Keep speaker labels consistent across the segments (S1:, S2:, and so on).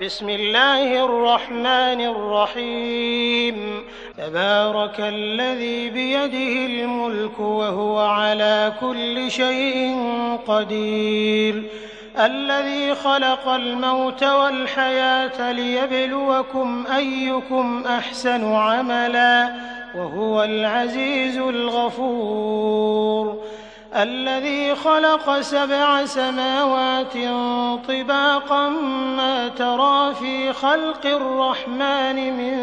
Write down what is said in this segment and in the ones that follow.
S1: بسم الله الرحمن الرحيم تبارك الذي بيده الملك وهو على كل شيء قدير الذي خلق الموت والحياة ليبلوكم أيكم أحسن عملا وهو العزيز الغفور الذي خلق 7 سماوات طباقا ما ترى في خلق الرحمن من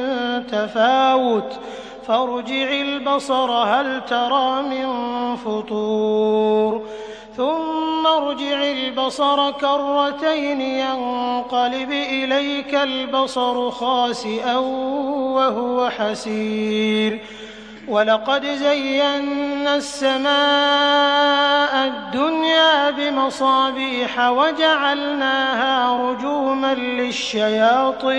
S1: تفاوت فارجع البصر هل ترى من فطور ثم ارجع البصر كرتين ينقلب إليك البصر خاسئا وهو حسير ولقد زينا السماء الدنيا بمصابيح وجعلناها رجوما للشياطين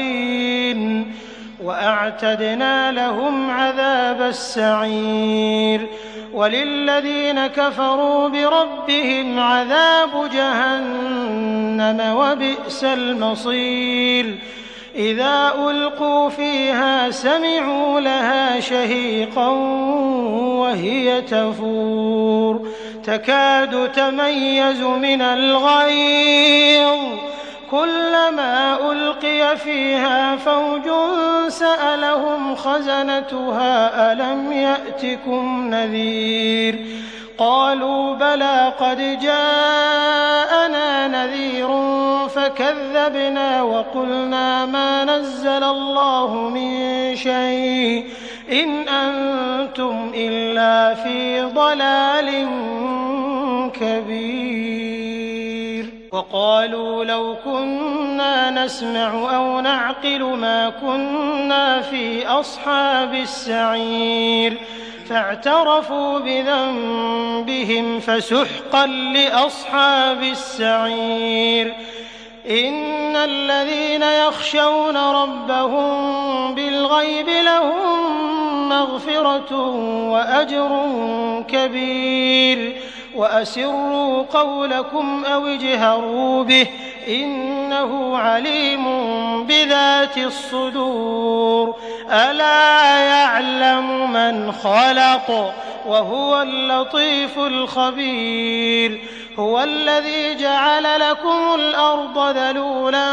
S1: وأعتدنا لهم عذاب السعير وللذين كفروا بربهم عذاب جهنم وبئس المصير إذا ألقوا فيها سمعوا لها شهيقا وهي تفور تكاد تميز من الغيظ كلما ألقي فيها فوج سألهم خزنتها ألم يأتكم نذير قالوا بلى قد جاءنا نذير فكذبنا وقلنا ما نزل الله من شيء إن أنتم إلا في ضلال كبير وقالوا لو كنا نسمع أو نعقل ما كنا في أصحاب السعير فاعترفوا بذنبهم فسحقا لأصحاب السعير إن الذين يخشون ربهم بالغيب لهم مغفرة وأجر كبير وأسروا قولكم أو اجهروا به إنه عليم بذات الصدور ألا يعلم من خلق وهو اللطيف الخبير هو الذي جعل لكم الأرض ذلولا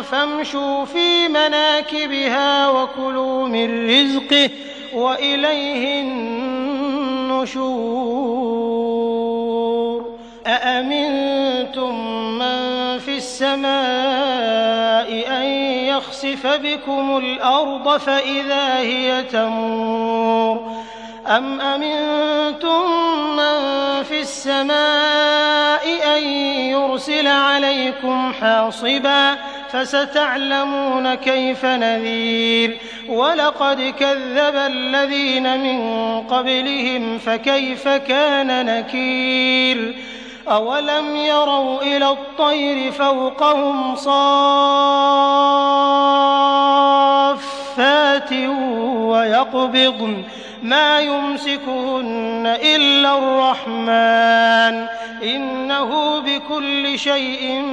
S1: فامشوا في مناكبها وكلوا من رزقه وإليه النشور أأمنتم من في السماء أن يخسف بكم الأرض فإذا هي تمور أم أمنتم من في السماء أن يرسل عليكم حاصبا فستعلمون كيف نذير ولقد كذب الذين من قبلهم فكيف كان نكير أولم يروا إلى الطير فوقهم صافات ويقبضن ما يمسكهن إلا الرحمن إنه بكل شيء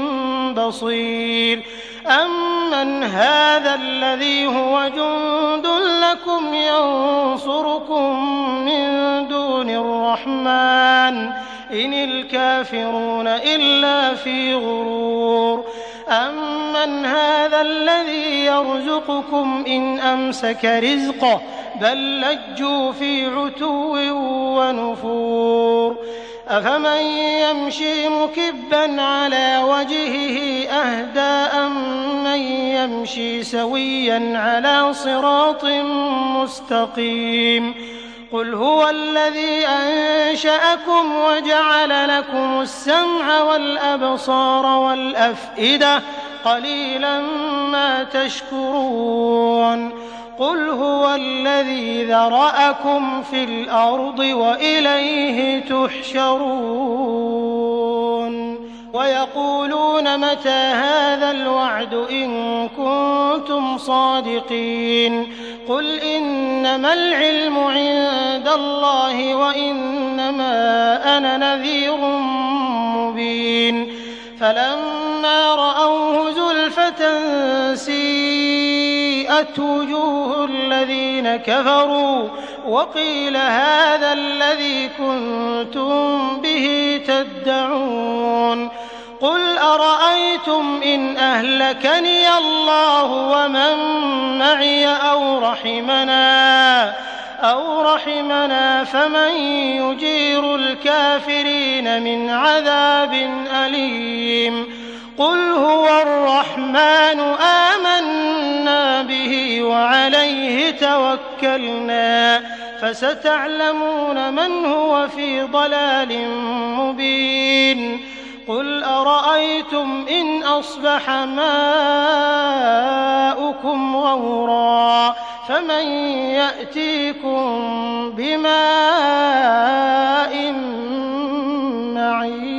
S1: بصير أمن هذا الذي هو جند لكم ينصركم من دون الرحمن إن الكافرون إلا في غرور أمن هذا الذي يرزقكم إن أمسك رزقه بل لجوا في عتو ونفور أفمن يمشي مكبا على وجهه أهدى أمن يمشي سويا على صراط مستقيم قل هو الذي أنشأكم وجعل لكم السمع والأبصار والأفئدة قليلا ما تشكرون قل هو الذي ذرأكم في الأرض وإليه تحشرون ويقولون متى هذا الوعد إن كنتم صادقين قل إنما العلم عند الله وإنما أنا نذير مبين فلما رأوه زلفة سيئت وجوه الذين كفروا وقيل هذا الذي كنتم به تدعون قل أرأيتم إن أهلكني الله ومن معي أو رحمنا فمن يجير الكافرين من عذاب أليم قل هو الرحمن آمنا به وعليه توكلنا فستعلمون من هو في ضلال مبين قل أرأيتم إن أصبح ماؤكم غورا فمن يأتيكم بماء معين